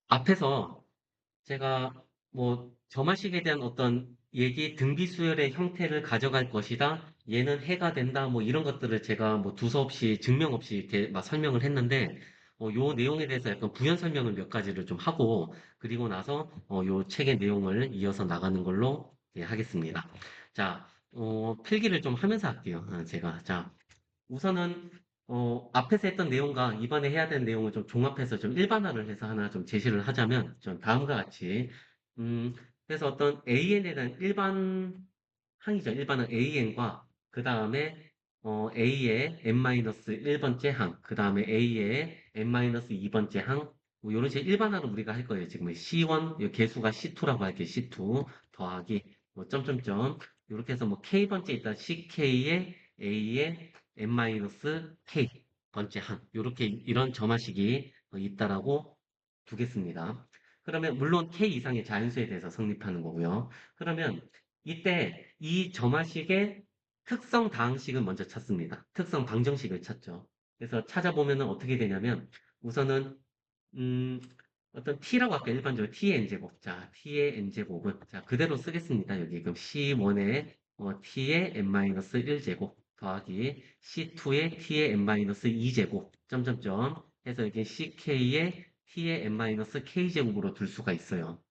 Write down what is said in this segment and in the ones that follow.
앞에서 제가 뭐 점화식에 대한 어떤 얘기, 등비 수열의 형태를 가져갈 것이다. 얘는 해가 된다. 뭐 이런 것들을 제가 뭐 두서 없이 증명 없이 이렇게 막 설명을 했는데 요 내용에 대해서 약간 부연 설명을 몇 가지를 좀 하고 그리고 나서 요 책의 내용을 이어서 나가는 걸로 예, 하겠습니다. 자, 필기를 좀 하면서 할게요. 제가. 자, 우선은 앞에서 했던 내용과 이번에 해야 되는 내용을 좀 종합해서 좀 일반화를 해서 하나 좀 제시를 하자면 좀 다음과 같이 음, 그래서 어떤 AN에 대한 일반 항이죠. 일반항 AN과 그 다음에 A의 n-1번째 항, 그 다음에 A의 n-2번째 항, 뭐 이런 식의 일반항을 우리가 할 거예요. 지금 C1, 이 개수가 C2라고 할게요. C2 더하기 뭐 점점점 이렇게 해서 뭐 K번째 있다. CK의 A의 n-k 번째 항, 이렇게 이런 점화식이 있다라고 두겠습니다. 그러면 물론 K 이상의 자연수에 대해서 성립하는 거고요. 그러면 이때 이 점화식의 특성 다항식을 먼저 찾습니다. 특성 방정식을 찾죠. 그래서 찾아보면은 어떻게 되냐면 우선은 음, 어떤 t라고 할까 일반적으로 t의 n제곱. 자, t의 n제곱은 자 그대로 쓰겠습니다. 여기 그럼 c1의 t의 n-1제곱 더하기 c2의 t의 n-2제곱 점점점 해서 여기 ck의 t의 n-k제곱으로 둘 수가 있어요.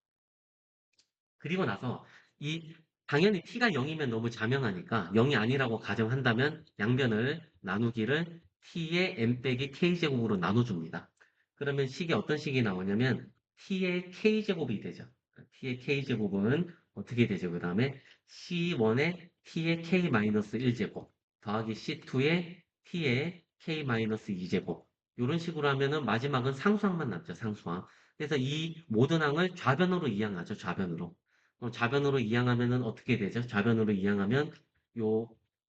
그리고 나서 이 당연히 t가 0이면 너무 자명하니까 0이 아니라고 가정한다면 양변을 나누기를 t의 n 빼기 k제곱으로 나눠줍니다. 그러면 식이 어떤 식이 나오냐면 t의 k제곱이 되죠. t의 k제곱은 어떻게 되죠? 그 다음에 c1의 t의 k-1제곱 더하기 c2의 t의 k-2제곱 이런 식으로 하면은 마지막은 상수항만 남죠. 상수항. 그래서 이 모든 항을 좌변으로 이항하죠. 좌변으로. 좌변으로 이항하면은 어떻게 되죠? 좌변으로 이항하면 요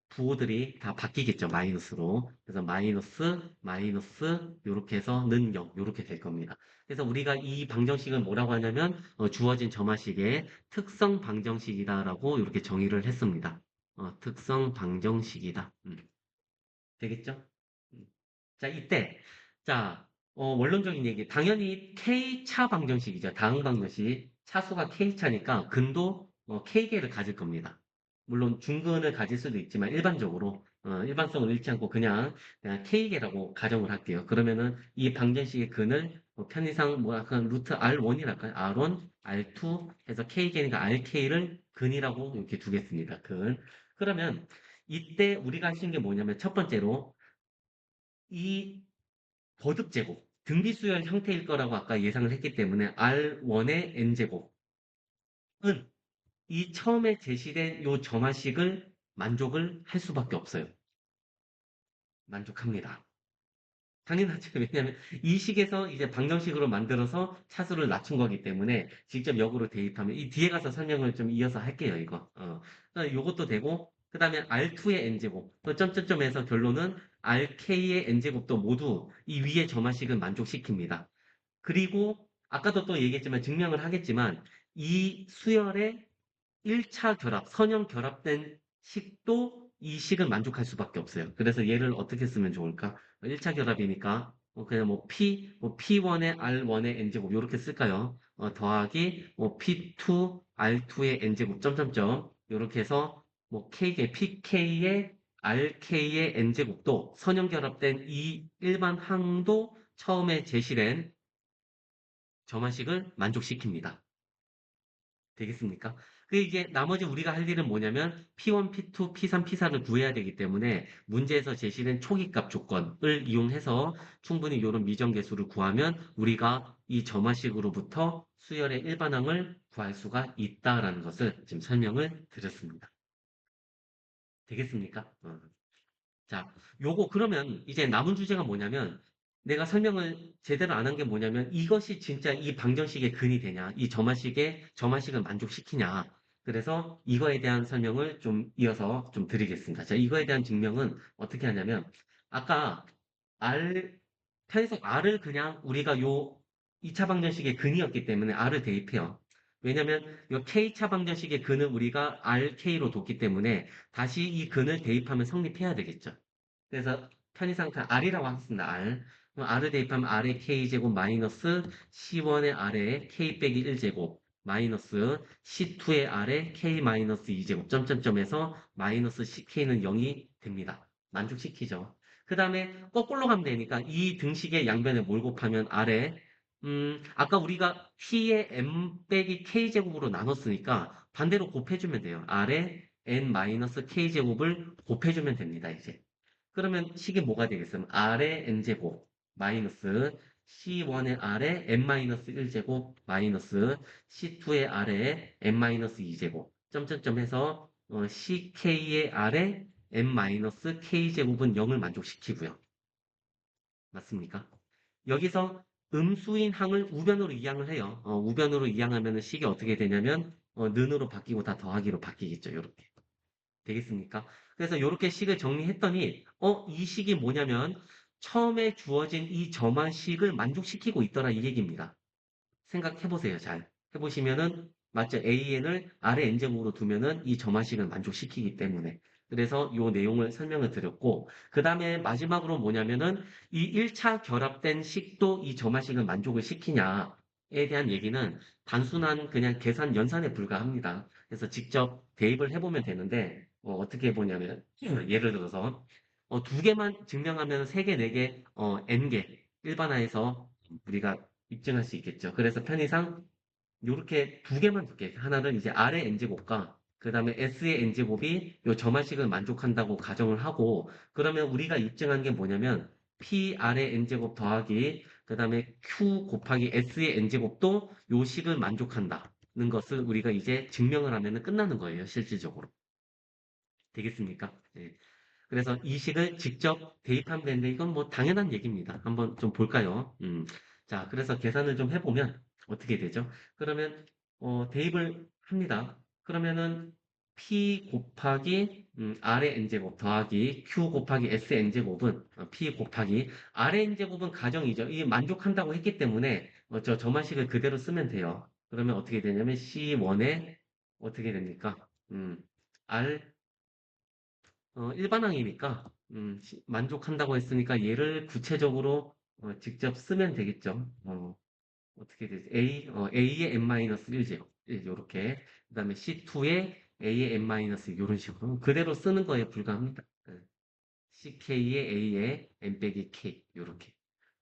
부호들이 다 바뀌겠죠. 마이너스로. 그래서 마이너스, 마이너스, 요렇게 해서 는 0, 요렇게 될 겁니다. 그래서 우리가 이 방정식을 뭐라고 하냐면 주어진 점화식의 특성 방정식이다라고 이렇게 정의를 했습니다. 특성 방정식이다. 되겠죠? 음. 자, 이때, 자, 원론적인 얘기. 당연히 K차 방정식이죠. 다응 방정식. 차수가 K차니까 근도 K개를 가질 겁니다. 물론 중근을 가질 수도 있지만 일반적으로 일반성을 잃지 않고 그냥 K개라고 가정을 할게요. 그러면은 이 방정식의 근을 편의상 뭐 약간 루트 R1이랄까요? R1, R2 해서 K개니까 RK를 근이라고 이렇게 두겠습니다. 근. 그러면 이때 우리가 할 수 있는 게 뭐냐면 첫 번째로 이 거듭 제곱, 등비수열 형태일 거라고 아까 예상을 했기 때문에 R1의 n제곱은 이 처음에 제시된 요 점화식을 만족을 할 수밖에 없어요. 만족합니다. 당연하죠. 왜냐하면 이 식에서 이제 방정식으로 만들어서 차수를 낮춘 거기 때문에 직접 역으로 대입하면 이 뒤에 가서 설명을 좀 이어서 할게요, 이거. 그러니까 요것도 되고 그다음에 R2의 n제곱. 또 점점점에서 결론은 RK의 n제곱도 모두 이 위의 점화식을 만족시킵니다. 그리고 아까도 또 얘기했지만 증명을 하겠지만 이 수열의 1차 결합, 선형 결합된 식도 이 식은 만족할 수밖에 없어요. 그래서 얘를 어떻게 쓰면 좋을까? 1차 결합이니까 그냥 뭐 P1의 R1의 N제곱 이렇게 쓸까요? 더하기 뭐 P2 R2의 N제곱 점점점 이렇게 해서 뭐 K의 PK의 RK의 N제곱도 선형 결합된 이 일반 항도 처음에 제시된 점화식을 만족시킵니다. 되겠습니까? 그 이제 나머지 우리가 할 일은 뭐냐면 P1, P2, P3, P4를 구해야 되기 때문에 문제에서 제시된 초기값 조건을 이용해서 충분히 이런 미정계수를 구하면 우리가 이 점화식으로부터 수열의 일반항을 구할 수가 있다라는 것을 지금 설명을 드렸습니다. 되겠습니까? 자, 요거 그러면 이제 남은 주제가 뭐냐면 내가 설명을 제대로 안 한 게 뭐냐면 이것이 진짜 이 방정식의 근이 되냐, 이 점화식을 만족시키냐. 그래서 이거에 대한 설명을 좀 이어서 좀 드리겠습니다. 자, 이거에 대한 증명은 어떻게 하냐면 아까 R 편에서 R을 그냥 우리가 요 2차 방정식의 근이었기 때문에 R을 대입해요. 왜냐면 요 K차 방정식의 근은 우리가 RK로 뒀기 때문에 다시 이 근을 대입하면 성립해야 되겠죠. 그래서 편의상 다 R이라고 하겠습니다. R. 그럼 R을 대입하면 R의 K제곱 마이너스 C1의 R의 K 빼기 1제곱 마이너스 C2의 R의 K 마이너스 2제곱 점점점에서 마이너스 CK는 0이 됩니다. 만족시키죠. 그 다음에 거꾸로 가면 되니까 이 등식의 양변에 뭘 곱하면 R에 아까 우리가 T의 M 빼기 K제곱으로 나눴으니까 반대로 곱해주면 돼요. R에 N 마이너스 K제곱을 곱해주면 됩니다, 이제. 그러면 식이 뭐가 되겠어요? R의 N제곱 마이너스 C1의 R의 N-1제곱 마이너스 C2의 R의 N-2제곱 점점점 해서 CK의 R의 N-K제곱은 0을 만족시키고요. 맞습니까? 여기서 음수인 항을 우변으로 이항을 해요. 우변으로 이항하면 식이 어떻게 되냐면 는으로 바뀌고 다 더하기로 바뀌겠죠. 이렇게. 되겠습니까? 그래서 이렇게 식을 정리했더니, 이 식이 뭐냐면, 처음에 주어진 이 점화식을 만족시키고 있더라, 이 얘기입니다. 생각해 보세요, 잘. 해보시면은, 맞죠? AN을 아래 N제곱으로 두면은 이 점화식을 만족시키기 때문에. 그래서 이 내용을 설명을 드렸고, 그 다음에 마지막으로 뭐냐면은, 이 1차 결합된 식도 이 점화식을 만족을 시키냐에 대한 얘기는 단순한 그냥 계산 연산에 불과합니다. 그래서 직접 대입을 해보면 되는데, 어떻게 해보냐면, 예를 들어서, 두 개만 증명하면 세 개, 네 개, N개, 일반화해서 우리가 입증할 수 있겠죠. 그래서 편의상 이렇게 두 개만 둘게. 하나는 이제 R의 n제곱과 그 다음에 S의 n제곱이 요 점화식을 만족한다고 가정을 하고 그러면 우리가 입증한 게 뭐냐면 PR의 n제곱 더하기 그 다음에 Q 곱하기 S의 n제곱도 요 식을 만족한다는 것을 우리가 이제 증명을 하면 끝나는 거예요. 실질적으로. 되겠습니까? 예. 그래서 이 식을 직접 대입하면 되는데 이건 뭐 당연한 얘기입니다. 한번 좀 볼까요? 자, 그래서 계산을 좀 해보면 어떻게 되죠? 그러면 대입을 합니다. 그러면은 P 곱하기 R의 n제곱 더하기 Q 곱하기 S의 n제곱은 P 곱하기 R의 n제곱은 가정이죠. 이 만족한다고 했기 때문에 저 점화식을 그대로 쓰면 돼요. 그러면 어떻게 되냐면 C1에 어떻게 됩니까? R 일반항이니까 만족한다고 했으니까 얘를 구체적으로 직접 쓰면 되겠죠. 어떻게 되지? A의 n-1제곱 이렇게 그다음에 C2의 A의 n-1 이런 식으로 그대로 쓰는 거에 불과합니다. CK의 A의 n 빼기 K 이렇게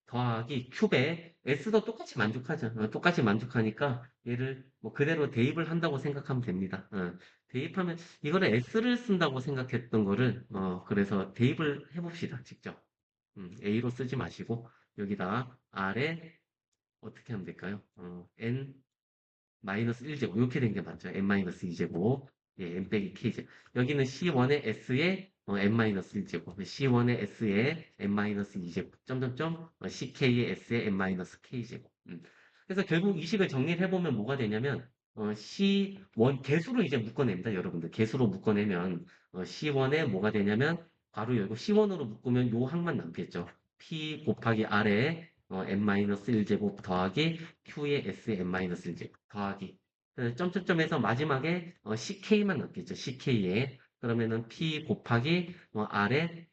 더하기 큐베 S도 똑같이 만족하죠. 똑같이 만족하니까 얘를 뭐 그대로 대입을 한다고 생각하면 됩니다. 대입하면 이거를 S를 쓴다고 생각했던 거를 그래서 대입을 해봅시다. 직접. A로 쓰지 마시고 여기다 R에 어떻게 하면 될까요? N 마이너스 1제곱 이렇게 된 게 맞죠? n 마이너스 2제곱 예, n 빼기 k제곱 여기는 C1의 S의 n 마이너스 1제곱 C1의 S의 n 마이너스 2제곱 점점점 CK의 S의 n 마이너스 k제곱 그래서 결국 이 식을 정리를 해보면 뭐가 되냐면 C1 개수로 이제 묶어냅니다 여러분들 개수로 묶어내면 C1에 뭐가 되냐면 바로 열고 C1으로 묶으면 요 항만 남겠죠 P 곱하기 R에 n-1제곱 더하기 q의 s의 n-1제곱 더하기 점점점에서 마지막에 ck만 넣겠죠. ck에 그러면은 p 곱하기 r의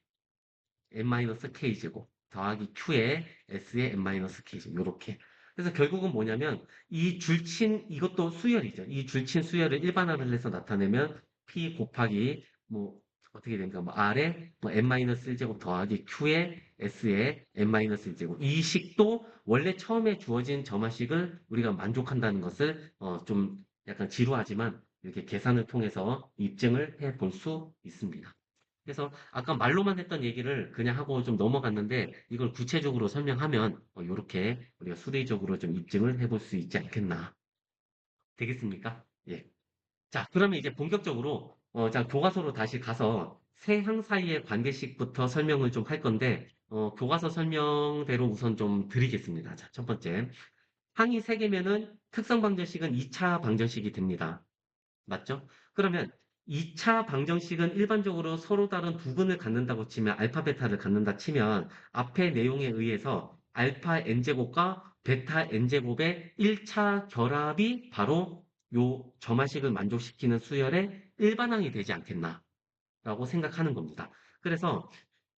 n-k제곱 더하기 q의 s의 n-k제곱 요렇게 그래서 결국은 뭐냐면 이 줄친 이것도 수열이죠. 이 줄친 수열을 일반화를 해서 나타내면 p 곱하기 뭐 어떻게 된가 뭐 r의 뭐 n-1제곱 더하기 q의 s의 n-1제곱 이 식도 원래 처음에 주어진 점화식을 우리가 만족한다는 것을 좀 약간 지루하지만 이렇게 계산을 통해서 입증을 해 볼 수 있습니다. 그래서 아까 말로만 했던 얘기를 그냥 하고 좀 넘어갔는데 이걸 구체적으로 설명하면 이렇게 우리가 수리적으로 좀 입증을 해볼 수 있지 않겠나. 되겠습니까? 예. 자, 그러면 이제 본격적으로 자, 교과서로 다시 가서 세 항 사이의 관계식부터 설명을 좀 할 건데 교과서 설명대로 우선 좀 드리겠습니다. 자, 첫 번째. 항이 세 개면은 특성 방정식은 2차 방정식이 됩니다. 맞죠? 그러면 2차 방정식은 일반적으로 서로 다른 두 근을 갖는다고 치면 알파 베타를 갖는다 치면 앞의 내용에 의해서 알파 n제곱과 베타 n제곱의 1차 결합이 바로 요 점화식을 만족시키는 수열의 일반항이 되지 않겠나라고 생각하는 겁니다. 그래서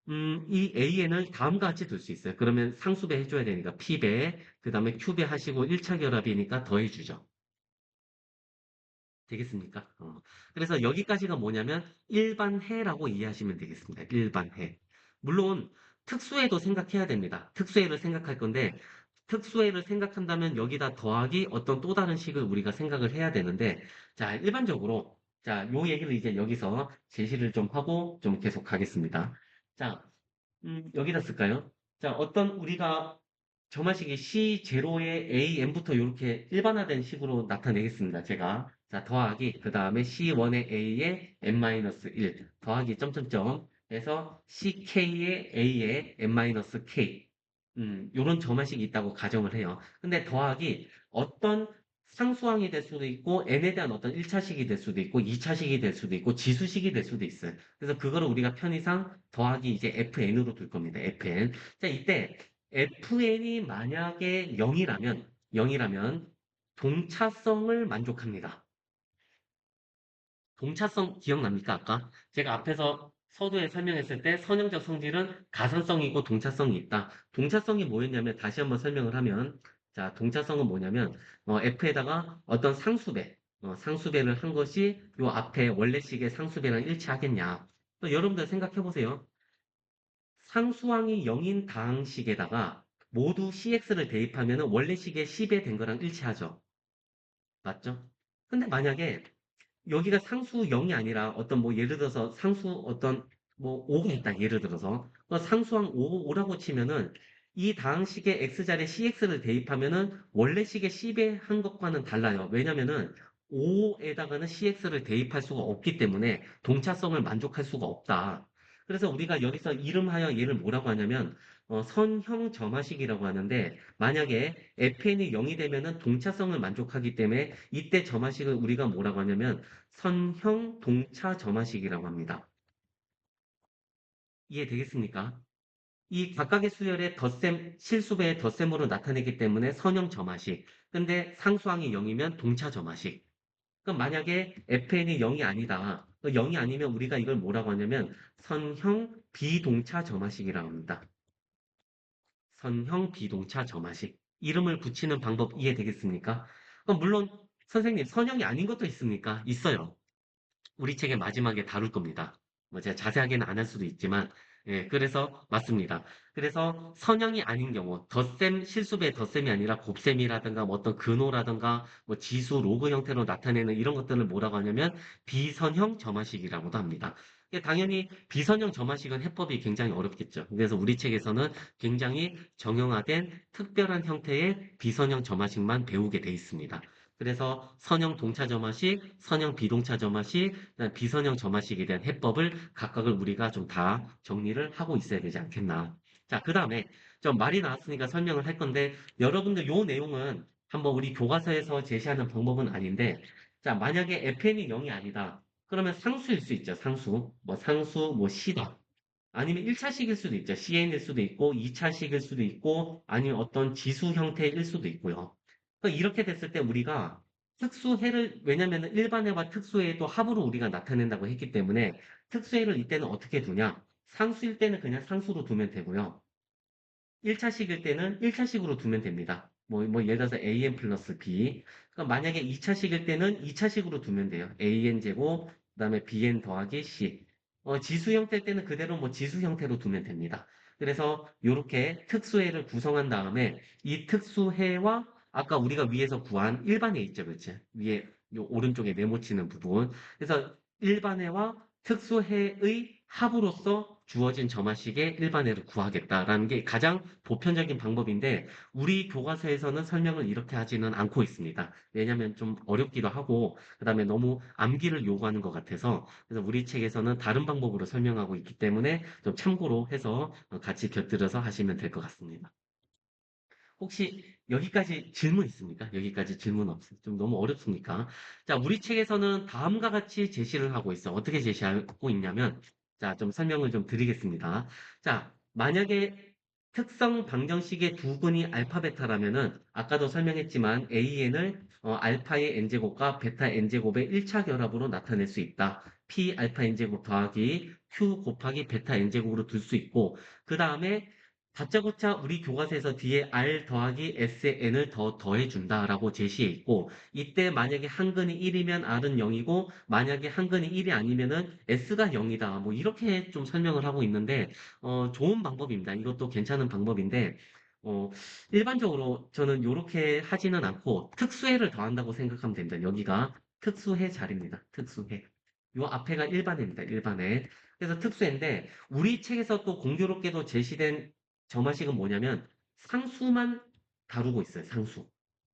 이 AN을 다음과 같이 둘 수 있어요. 그러면 상수배 해줘야 되니까 P배, 그 다음에 Q배 하시고 1차 결합이니까 더해주죠. 되겠습니까? 그래서 여기까지가 뭐냐면 일반해라고 이해하시면 되겠습니다. 일반해. 물론 특수해도 생각해야 됩니다. 특수해를 생각할 건데 특수해를 생각한다면 여기다 더하기 어떤 또 다른 식을 우리가 생각을 해야 되는데 자, 일반적으로 자, 요 얘기를 이제 여기서 제시를 좀 하고 좀 계속 가겠습니다. 자, 여기다 쓸까요? 자, 어떤 우리가 점화식이 C0에 AN부터 이렇게 일반화된 식으로 나타내겠습니다. 제가. 자, 더하기, 그 다음에 C1에 A에 N-1 더하기 점점점 해서 CK에 A에 N-K. 요런 점화식이 있다고 가정을 해요. 근데 더하기 어떤 상수항이 될 수도 있고 n에 대한 어떤 1차식이 될 수도 있고 2차식이 될 수도 있고 지수식이 될 수도 있어요. 그래서 그거를 우리가 편의상 더하기 이제 fn으로 둘 겁니다. fn. 자, 이때 fn이 만약에 0이라면 동차성을 만족합니다. 동차성 기억납니까? 아까 제가 앞에서 서두에 설명했을 때 선형적 성질은 가산성이고 동차성이 있다. 동차성이 뭐였냐면 다시 한번 설명을 하면 자, 동차성은 뭐냐면 f에다가 어떤 상수배 상수배를 한 것이 요 앞에 원래식의 상수배랑 일치하겠냐. 또 여러분들 생각해 보세요. 상수항이 0인 다항식에다가 모두 cx를 대입하면 원래식의 10에 된 거랑 일치하죠. 맞죠? 근데 만약에 여기가 상수 0이 아니라 어떤 뭐 예를 들어서 상수 어떤 뭐 5가 있다. 예를 들어서 상수항 5라고 치면은 이 다항식의 x자리에 cx를 대입하면은 원래식의 10의 한 것과는 달라요. 왜냐면은 5에다가는 cx를 대입할 수가 없기 때문에 동차성을 만족할 수가 없다. 그래서 우리가 여기서 이름하여 얘를 뭐라고 하냐면 선형 점화식이라고 하는데 만약에 fn이 0이 되면은 동차성을 만족하기 때문에 이때 점화식을 우리가 뭐라고 하냐면 선형 동차 점화식이라고 합니다. 이해되겠습니까? 이 각각의 수열의 덧셈, 실수배의 덧셈으로 나타내기 때문에 선형 점화식. 근데 상수항이 0이면 동차 점화식. 그럼 만약에 fn이 0이 아니다. 0이 아니면 우리가 이걸 뭐라고 하냐면 선형 비동차 점화식이라고 합니다. 선형 비동차 점화식. 이름을 붙이는 방법 이해되겠습니까? 그럼 물론 선생님 선형이 아닌 것도 있습니까? 있어요. 우리 책의 마지막에 다룰 겁니다. 뭐 제가 자세하게는 안 할 수도 있지만, 예, 그래서 맞습니다. 그래서 선형이 아닌 경우, 덧셈, 실수배 덧셈이 아니라 곱셈이라든가 뭐 어떤 근호라든가 뭐 지수, 로그 형태로 나타내는 이런 것들을 뭐라고 하냐면 비선형 점화식이라고도 합니다. 당연히 비선형 점화식은 해법이 굉장히 어렵겠죠. 그래서 우리 책에서는 굉장히 정형화된 특별한 형태의 비선형 점화식만 배우게 돼 있습니다. 그래서 선형 동차 점화식, 선형 비동차 점화식, 비선형 점화식에 대한 해법을 각각을 우리가 좀 다 정리를 하고 있어야 되지 않겠나. 자, 그 다음에 좀 말이 나왔으니까 설명을 할 건데 여러분들 요 내용은 한번 우리 교과서에서 제시하는 방법은 아닌데 자, 만약에 fn이 0이 아니다. 그러면 상수일 수 있죠. 상수. 뭐 상수, 뭐 C다. 아니면 1차식일 수도 있죠. CN일 수도 있고 2차식일 수도 있고 아니면 어떤 지수 형태일 수도 있고요. 그러니까 이렇게 됐을 때 우리가 특수해를 왜냐하면 일반해와 특수해도 합으로 우리가 나타낸다고 했기 때문에 특수해를 이때는 어떻게 두냐? 상수일 때는 그냥 상수로 두면 되고요. 1차식일 때는 1차식으로 두면 됩니다. 뭐 예를 들어서 an 플러스 b. 그러니까 만약에 2차식일 때는 2차식으로 두면 돼요. an 제곱, 그다음에 bn 더하기 c. 지수 형태일 때는 그대로 뭐 지수 형태로 두면 됩니다. 그래서 이렇게 특수해를 구성한 다음에 이 특수해와 아까 우리가 위에서 구한 일반해 있죠, 그렇지? 위에 요 오른쪽에 네모치는 부분. 그래서 일반해와 특수해의 합으로서 주어진 점화식의 일반해를 구하겠다라는 게 가장 보편적인 방법인데 우리 교과서에서는 설명을 이렇게 하지는 않고 있습니다. 왜냐하면 좀 어렵기도 하고 그다음에 너무 암기를 요구하는 것 같아서 그래서 우리 책에서는 다른 방법으로 설명하고 있기 때문에 좀 참고로 해서 같이 곁들여서 하시면 될 것 같습니다. 혹시 여기까지 질문 있습니까? 여기까지 질문 없어요. 좀 너무 어렵습니까? 자, 우리 책에서는 다음과 같이 제시를 하고 있어. 어떻게 제시하고 있냐면, 자, 좀 설명을 좀 드리겠습니다. 자, 만약에 특성 방정식의 두 근이 알파, 베타라면은, 아까도 설명했지만, AN을 알파의 n제곱과 베타 n제곱의 1차 결합으로 나타낼 수 있다. P 알파 n제곱 더하기 Q 곱하기 베타 n제곱으로 둘 수 있고, 그 다음에 다짜고짜 우리 교과서에서 뒤에 R 더하기 S의 n을 더 더해준다라고 제시해 있고, 이때 만약에 한근이 1이면 R은 0이고, 만약에 한근이 1이 아니면은 S가 0이다. 뭐 이렇게 좀 설명을 하고 있는데, 좋은 방법입니다. 이것도 괜찮은 방법인데, 어, 일반적으로 저는 이렇게 하지는 않고 특수해를 더한다고 생각하면 됩니다. 여기가 특수해 자리입니다. 특수해. 요 앞에가 일반해입니다. 일반해. 그래서 특수해인데 우리 책에서 또 공교롭게도 제시된 점화식은 뭐냐면 상수만 다루고 있어요. 상수.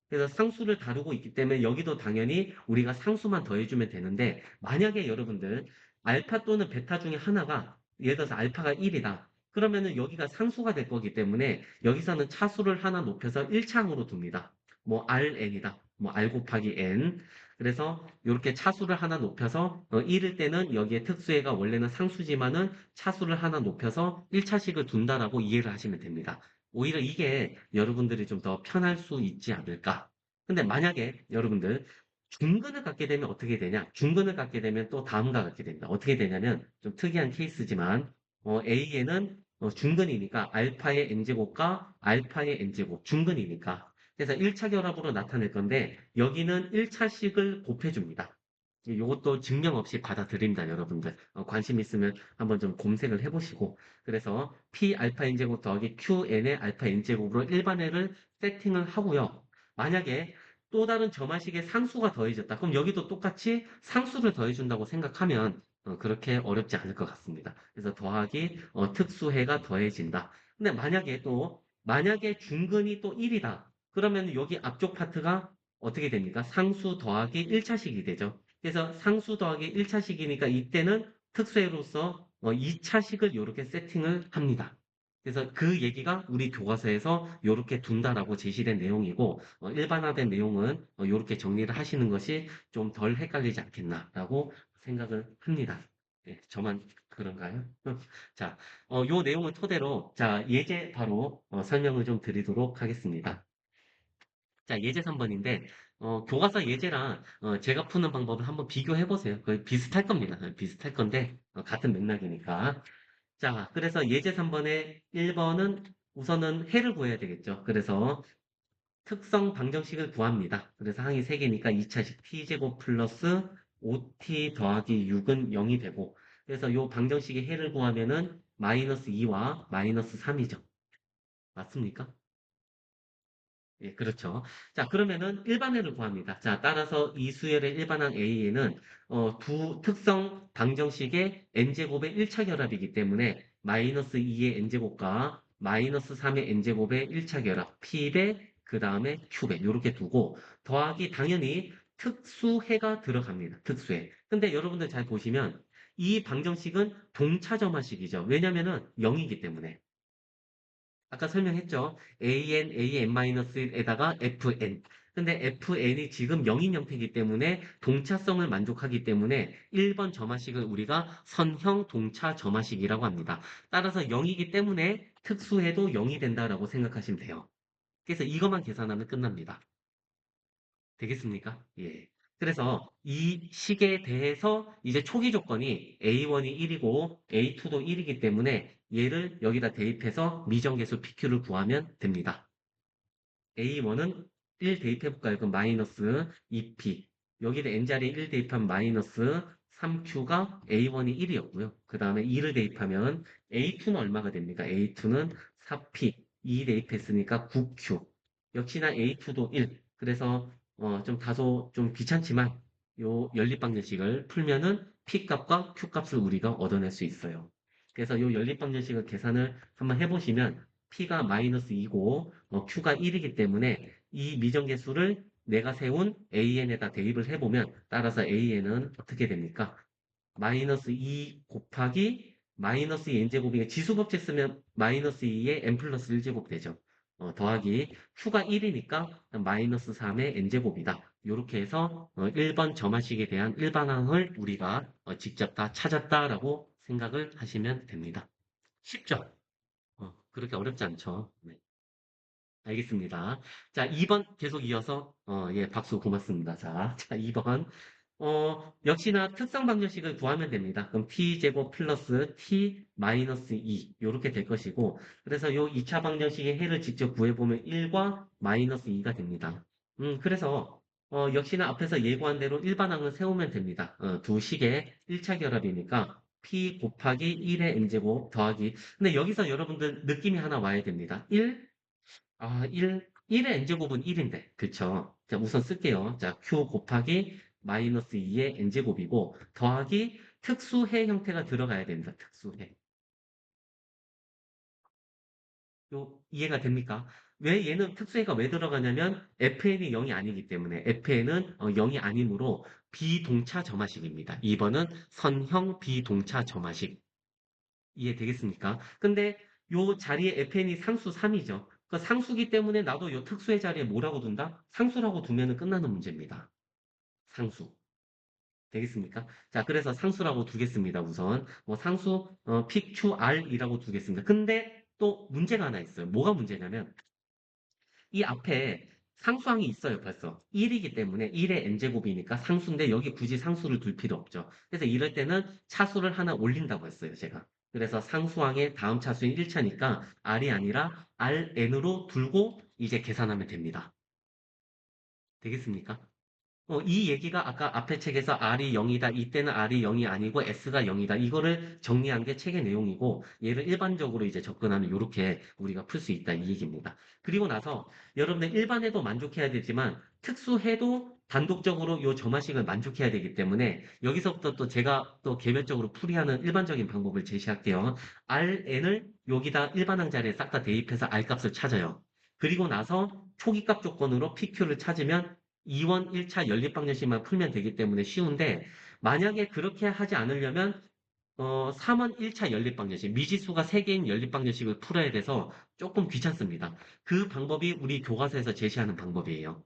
그래서 상수를 다루고 있기 때문에 여기도 당연히 우리가 상수만 더해주면 되는데 만약에 여러분들 알파 또는 베타 중에 하나가 예를 들어서 알파가 1이다. 그러면은 여기가 상수가 될 거기 때문에 여기서는 차수를 하나 높여서 1창으로 둡니다. 뭐 Rn이다. 뭐 R 곱하기 n. 그래서 이렇게 차수를 하나 높여서 1일 때는 여기에 특수해가 원래는 상수지만은 차수를 하나 높여서 1차식을 둔다라고 이해를 하시면 됩니다. 오히려 이게 여러분들이 좀 더 편할 수 있지 않을까. 근데 만약에 여러분들 중근을 갖게 되면 어떻게 되냐? 중근을 갖게 되면 또 다음과 같게 됩니다. 어떻게 되냐면 좀 특이한 케이스지만 A에는 중근이니까 알파의 n제곱과 알파의 n제곱 중근이니까 그래서 1차 결합으로 나타낼 건데 여기는 1차식을 곱해줍니다. 이것도 증명 없이 받아들입니다, 여러분들. 관심 있으면 한번 좀 검색을 해보시고. 그래서 P 알파 n제곱 더하기 QN의 알파 n제곱으로 일반회를 세팅을 하고요. 만약에 또 다른 점화식의 상수가 더해졌다. 그럼 여기도 똑같이 상수를 더해준다고 생각하면 그렇게 어렵지 않을 것 같습니다. 그래서 더하기 특수해가 더해진다. 근데 만약에 중근이 또 1이다. 그러면 여기 앞쪽 파트가 어떻게 됩니까? 상수 더하기 1차식이 되죠. 그래서 상수 더하기 1차식이니까 이때는 특수해로서 2차식을 이렇게 세팅을 합니다. 그래서 그 얘기가 우리 교과서에서 이렇게 둔다라고 제시된 내용이고 일반화된 내용은 이렇게 정리를 하시는 것이 좀 덜 헷갈리지 않겠나라고 생각을 합니다. 네, 저만 그런가요? 자, 요 내용을 토대로 자 예제 바로 설명을 좀 드리도록 하겠습니다. 자, 예제 3번인데, 교과서 예제랑 제가 푸는 방법을 한번 비교해 보세요. 거의 비슷할 겁니다. 비슷할 건데, 같은 맥락이니까. 자, 그래서 예제 3번에 1번은 우선은 해를 구해야 되겠죠. 그래서 특성 방정식을 구합니다. 그래서 항이 3개니까 2차식 t제곱 플러스 5t 더하기 6은 0이 되고, 그래서 요 방정식의 해를 구하면은 마이너스 2와 마이너스 3이죠. 맞습니까? 예, 그렇죠. 자, 그러면은 일반회를 구합니다. 자, 따라서 이 수열의 일반항 A에는 두 특성 방정식의 n제곱의 1차 결합이기 때문에 마이너스 2의 n제곱과 마이너스 3의 n제곱의 1차 결합, P배, 그 다음에 Q배 이렇게 두고 더하기 당연히 특수해가 들어갑니다. 특수해. 근데 여러분들 잘 보시면 이 방정식은 동차점화식이죠. 왜냐면은 0이기 때문에. 아까 설명했죠. AN, AN-1에다가 FN. 근데 FN이 지금 영인 형태이기 때문에 동차성을 만족하기 때문에 1번 점화식을 우리가 선형 동차 점화식이라고 합니다. 따라서 0이기 때문에 특수해도 0이 된다라고 생각하시면 돼요. 그래서 이것만 계산하면 끝납니다. 되겠습니까? 예. 그래서 이 식에 대해서 이제 초기 조건이 A1이 1이고 A2도 1이기 때문에 얘를 여기다 대입해서 미정계수 PQ를 구하면 됩니다. A1은 1 대입해볼까요? 그럼 마이너스 2P. 여기다 N자리에 1 대입하면 마이너스 3Q가 A1이 1이었고요. 그 다음에 2를 대입하면 A2는 얼마가 됩니까? A2는 4P. 2 대입했으니까 9Q. 역시나 A2도 1. 그래서 좀 다소 좀 귀찮지만 요 연립방정식을 풀면은 P 값과 Q 값을 우리가 얻어낼 수 있어요. 그래서 요 연립방정식을 계산을 한번 해보시면 P가 마이너스 2고 Q가 1이기 때문에 이 미정계수를 내가 세운 AN에다 대입을 해보면 따라서 AN은 어떻게 됩니까? 마이너스 2 곱하기 마이너스 2 n제곱이 지수법칙 쓰면 마이너스 2에 n 플러스 1제곱 되죠. 더하기 q가 1이니까 마이너스 3의 n제곱이다. 이렇게 해서 1번 점화식에 대한 일반항을 우리가 직접 다 찾았다라고 생각을 하시면 됩니다. 쉽죠? 그렇게 어렵지 않죠. 네, 알겠습니다. 자, 2번 계속 이어서 예, 박수 고맙습니다. 자, 2번. 역시나 특성 방정식을 구하면 됩니다. 그럼 t제곱 플러스 t 마이너스 2 이렇게 될 것이고 그래서 요 2차 방정식의 해를 직접 구해보면 1과 마이너스 2가 됩니다. 그래서 역시나 앞에서 예고한 대로 일반항을 세우면 됩니다. 두 식의 1차 결합이니까 p 곱하기 1의 n제곱 더하기 근데 여기서 여러분들 느낌이 하나 와야 됩니다. 1의 n제곱은 1인데, 그쵸? 자, 우선 쓸게요. 자, q 곱하기 마이너스 2의 n제곱이고, 더하기 특수해 형태가 들어가야 됩니다. 특수해. 이해가 됩니까? 왜 얘는 특수해가 왜 들어가냐면, fn이 0이 아니기 때문에, fn은 0이 아니므로 비동차 점화식입니다. 2번은 선형 비동차 점화식. 이해되겠습니까? 근데 요 자리에 fn이 상수 3이죠. 그 상수기 때문에 나도 요 특수의 자리에 뭐라고 둔다? 상수라고 두면 끝나는 문제입니다. 상수. 되겠습니까? 자, 그래서 상수라고 두겠습니다, 우선. 뭐 상수, PQR이라고 두겠습니다. 근데 또 문제가 하나 있어요. 뭐가 문제냐면, 이 앞에 상수항이 있어요, 벌써. 1이기 때문에 1의 n제곱이니까 상수인데 여기 굳이 상수를 둘 필요 없죠. 그래서 이럴 때는 차수를 하나 올린다고 했어요, 제가. 그래서 상수항의 다음 차수인 1차니까 R이 아니라 Rn으로 둘고 이제 계산하면 됩니다. 되겠습니까? 이 얘기가 아까 앞에 책에서 R이 0이다. 이때는 R이 0이 아니고 S가 0이다. 이거를 정리한 게 책의 내용이고, 얘를 일반적으로 이제 접근하면 이렇게 우리가 풀 수 있다. 이 얘기입니다. 그리고 나서 여러분들 일반해도 만족해야 되지만, 특수해도 단독적으로 요 점화식을 만족해야 되기 때문에, 여기서부터 또 제가 또 개별적으로 풀이하는 일반적인 방법을 제시할게요. Rn을 여기다 일반항 자리에 싹 다 대입해서 R 값을 찾아요. 그리고 나서 초기값 조건으로 PQ를 찾으면 2원 1차 연립방정식만 풀면 되기 때문에 쉬운데, 만약에 그렇게 하지 않으려면, 3원 1차 연립방정식, 미지수가 3개인 연립방정식을 풀어야 돼서 조금 귀찮습니다. 그 방법이 우리 교과서에서 제시하는 방법이에요.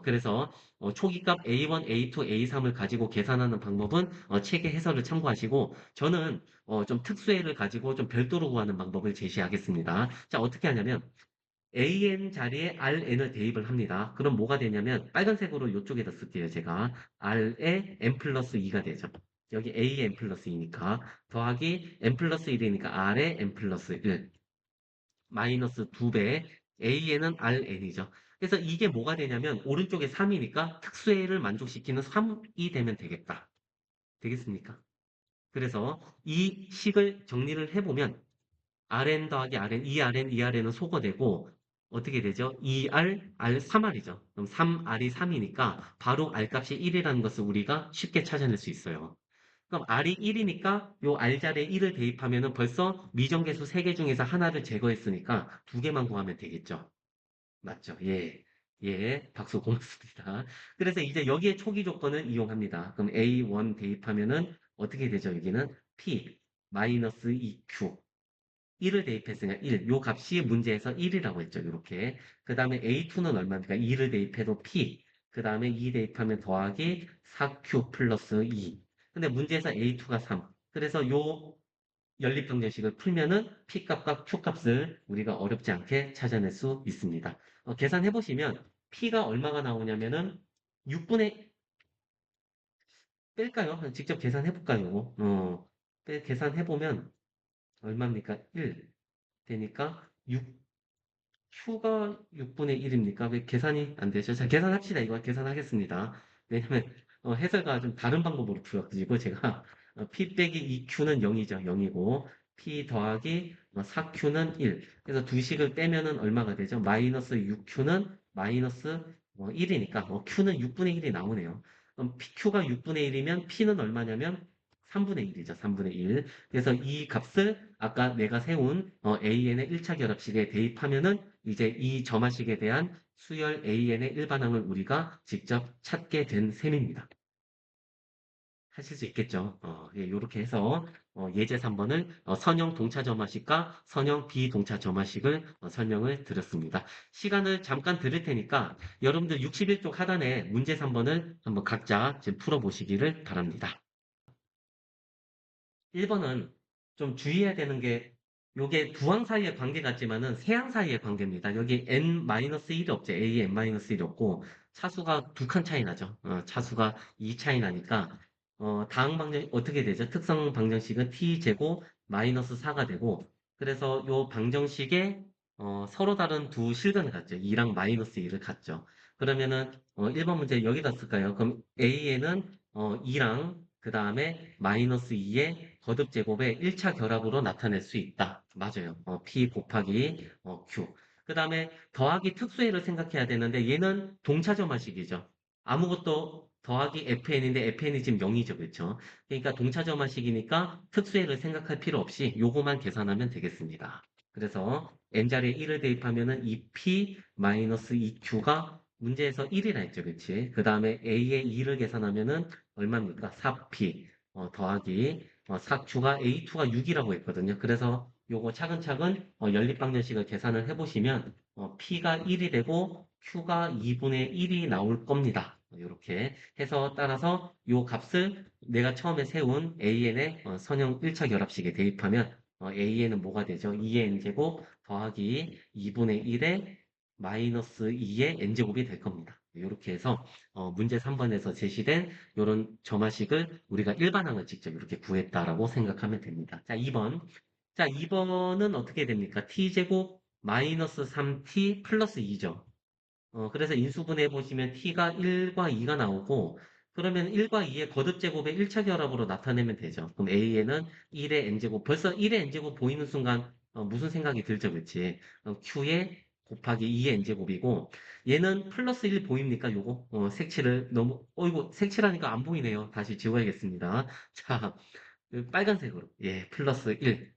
그래서 초기값 A1, A2, A3을 가지고 계산하는 방법은 책의 해설을 참고하시고, 저는 좀 특수해를 가지고 좀 별도로 구하는 방법을 제시하겠습니다. 자, 어떻게 하냐면, AN 자리에 RN을 대입을 합니다. 그럼 뭐가 되냐면 빨간색으로 이쪽에다 쓸게요. 제가 R에 N 플러스 2가 되죠. 여기 AN 플러스 2니까 더하기 N 플러스 1이니까 R에 N 플러스 1 마이너스 2배 AN은 RN이죠. 그래서 이게 뭐가 되냐면 오른쪽에 3이니까 특수해를 만족시키는 3이 되면 되겠다. 되겠습니까? 그래서 이 식을 정리를 해보면 Rn 더하기 Rn, 2Rn, 2Rn은 소거되고, 어떻게 되죠? 2R, R 3R이죠. 그럼 3R이 3이니까 바로 R 값이 1이라는 것을 우리가 쉽게 찾아낼 수 있어요. 그럼 R이 1이니까 요 R 자리에 1을 대입하면은 벌써 미정계수 3개 중에서 하나를 제거했으니까 2개만 구하면 되겠죠. 맞죠? 예. 예, 박수 고맙습니다. 그래서 이제 여기에 초기 조건을 이용합니다. 그럼 A1 대입하면은 어떻게 되죠? 여기는 P 마이너스 2Q 1을 대입했으니까 1. 요 값이 문제에서 1이라고 했죠. 이렇게. 그 다음에 A2는 얼마입니까? 2를 대입해도 P. 그 다음에 2 대입하면 더하기 4Q 플러스 2. 근데 문제에서 A2가 3. 그래서 요 연립방정식을 풀면은 P 값과 Q 값을 우리가 어렵지 않게 찾아낼 수 있습니다. 계산해 보시면 P가 얼마가 나오냐면은 6분의 뺄까요? 직접 계산해 볼까요? 계산해 보면 얼마입니까? 1 되니까 6 Q가 6분의 1입니까? 왜 계산이 안 되죠? 자, 계산합시다. 이거 계산하겠습니다. 왜냐면 해설과 좀 다른 방법으로 풀어가지고 제가 P 빼기 2Q는 0이죠. 0이고 P 더하기 4Q는 1. 그래서 두 식을 빼면은 얼마가 되죠? 마이너스 6Q는 마이너스 1이니까 Q는 6분의 1이 나오네요. 그럼 Q가 6분의 1이면 P는 얼마냐면 3분의 1이죠. 3분의 1. 그래서 이 값을 아까 내가 세운 AN의 1차 결합식에 대입하면은 이제 이 점화식에 대한 수열 AN의 일반항을 우리가 직접 찾게 된 셈입니다. 하실 수 있겠죠. 예, 이렇게 해서 예제 3번을 선형 동차 점화식과 선형 비동차 점화식을 설명을 드렸습니다. 시간을 잠깐 드릴 테니까 여러분들 61쪽 하단에 문제 3번을 한번 각자 지금 풀어보시기를 바랍니다. 1번은 좀 주의해야 되는 게 요게 두항 사이의 관계 같지만은 세항 사이의 관계입니다. 여기 n-1이 없죠. a에 n-1이 없고 차수가 두 칸 차이 나죠. 차수가 2 차이 나니까 다항 방정 어떻게 되죠? 특성 방정식은 t제곱 마이너스 4가 되고 그래서 요 방정식에 서로 다른 두 실근을 갖죠. 2랑 마이너스 2를 갖죠. 그러면은 1번 문제 여기다 쓸까요? 그럼 a에는 2랑 그 다음에 마이너스 2의 거듭 제곱의 1차 결합으로 나타낼 수 있다. 맞아요. P 곱하기 Q. 그 다음에 더하기 특수해를 생각해야 되는데 얘는 동차점화식이죠. 아무것도 더하기 FN인데 FN이 지금 0이죠. 그렇죠? 그러니까 동차점화식이니까 특수해를 생각할 필요 없이 요거만 계산하면 되겠습니다. 그래서 n자리에 1을 대입하면은 2p-2q가 문제에서 1이라 했죠. 그치? 그 다음에 a의 2를 계산하면은 얼마입니까? 4p 더하기 4q가 a2가 6이라고 했거든요. 그래서 요거 차근차근 연립방정식을 계산을 해보시면 p가 1이 되고 q가 2분의 1이 나올 겁니다. 이렇게 해서 따라서 요 값을 내가 처음에 세운 an의 선형 1차 결합식에 대입하면 an은 뭐가 되죠? 2의 n제곱 더하기 2분의 1의 마이너스 2의 n제곱이 될 겁니다. 이렇게 해서 문제 3번에서 제시된 이런 점화식을 우리가 일반항을 직접 이렇게 구했다라고 생각하면 됩니다. 자, 2번. 자, 2번은 어떻게 됩니까? t제곱 마이너스 3t 플러스 2죠. 그래서 인수분해 보시면 t가 1과 2가 나오고 그러면 1과 2의 거듭제곱의 1차 결합으로 나타내면 되죠. 그럼 a에는 1의 n제곱 벌써 1의 n제곱 보이는 순간 무슨 생각이 들죠, 그렇지? q의 곱하기 2의 n제곱이고 얘는 플러스 1 보입니까? 요거 색칠을 너무 이거 색칠하니까 안 보이네요. 다시 지워야겠습니다. 자, 빨간색으로 예 플러스 1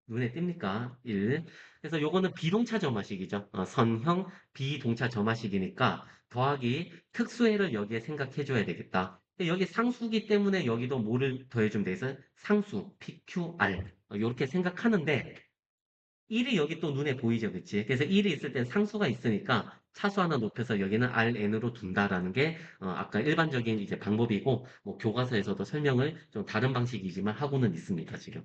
눈에 띕니까? 1. 그래서 요거는 비동차 점화식이죠. 선형 비동차 점화식이니까 더하기 특수해를 여기에 생각해 줘야 되겠다. 근데 여기 상수기 때문에 여기도 뭐를 더해주면 돼서 상수, PQR. 이렇게 생각하는데 1이 여기 또 눈에 보이죠, 그치? 그래서 1이 있을 땐 상수가 있으니까 차수 하나 높여서 여기는 RN으로 둔다라는 게 아까 일반적인 이제 방법이고 뭐 교과서에서도 설명을 좀 다른 방식이지만 하고는 있습니다, 지금.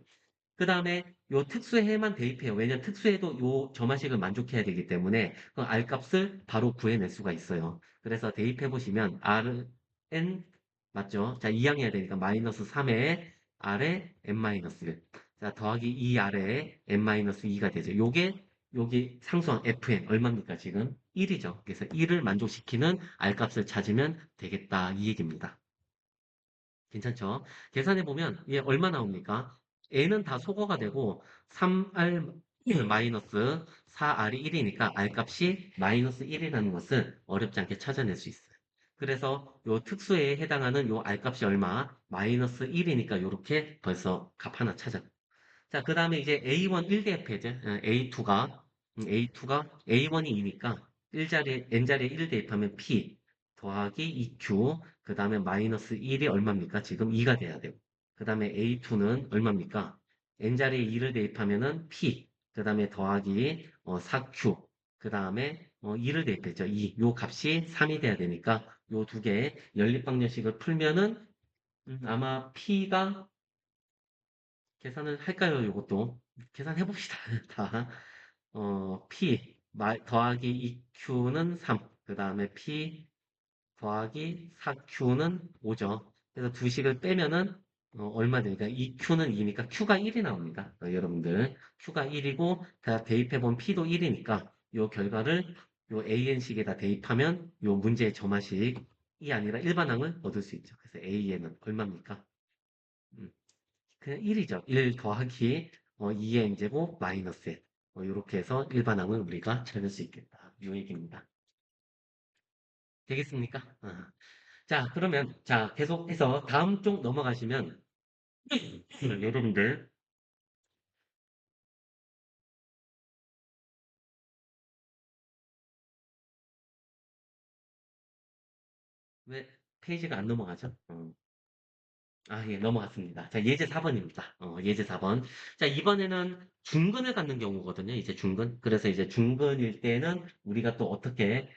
그 다음에 요 특수해만 대입해요. 왜냐면 특수해도 요 점화식을 만족해야 되기 때문에 그 R 값을 바로 구해낼 수가 있어요. 그래서 대입해 보시면 Rn 맞죠? 자, 이항해야 되니까 마이너스 3에 R에 n-1. 자, 더하기 2R에 n-2가 되죠. 요게 여기 상수항 Fn 얼마입니까, 지금? 1이죠. 그래서 1을 만족시키는 R 값을 찾으면 되겠다. 이 얘기입니다. 괜찮죠? 계산해 보면 얘 얼마 나옵니까? n은 다 소거가 되고 3r 마이너스 4r이 1이니까 r 값이 마이너스 1이라는 것은 어렵지 않게 찾아낼 수 있어요. 그래서 요 특수에 해당하는 요 r 값이 얼마? 마이너스 1이니까 요렇게 벌써 값 하나 찾아. 자, 그 다음에 이제 A1 1대입해야죠. A2가 A1이 2니까 1자리에, N자리에 1 대입하면 P 더하기 2Q, 그 다음에 마이너스 1이 얼마입니까? 지금 2가 돼야 되고. 그 다음에 A2는 얼마입니까? N자리에 2를 대입하면은 P, 그 다음에 더하기 4Q, 그 다음에 2를 대입했죠. 2. 요 값이 3이 돼야 되니까 요 두 개의 연립방정식을 풀면은 아마 P가 계산을 할까요? 이것도 계산해 봅시다. 다 P 더하기 2Q는 3, 그 다음에 P 더하기 4Q는 5죠. 그래서 두 식을 빼면은 얼마 되니까 2Q는 2니까 Q가 1이 나옵니다. 여러분들 Q가 1이고 다 대입해 본 P도 1이니까 요 결과를 요 AN식에다 대입하면 요 문제의 점화식이 아니라 일반항을 얻을 수 있죠. 그래서 AN은 얼마입니까? 음, 그냥 1이죠. 1 더하기 2의 n제곱 마이너스 n. 이렇게 해서 일반항을 우리가 찾을 수 있겠다. 이 얘기입니다. 되겠습니까? 자, 그러면 자 계속해서 다음 쪽 넘어가시면 여러분들 왜 페이지가 안 넘어가죠? 예, 넘어갔습니다. 자, 예제 4번입니다. 예제 4번. 자, 이번에는 중근을 갖는 경우거든요. 이제 중근. 그래서 이제 중근일 때는 우리가 또 어떻게,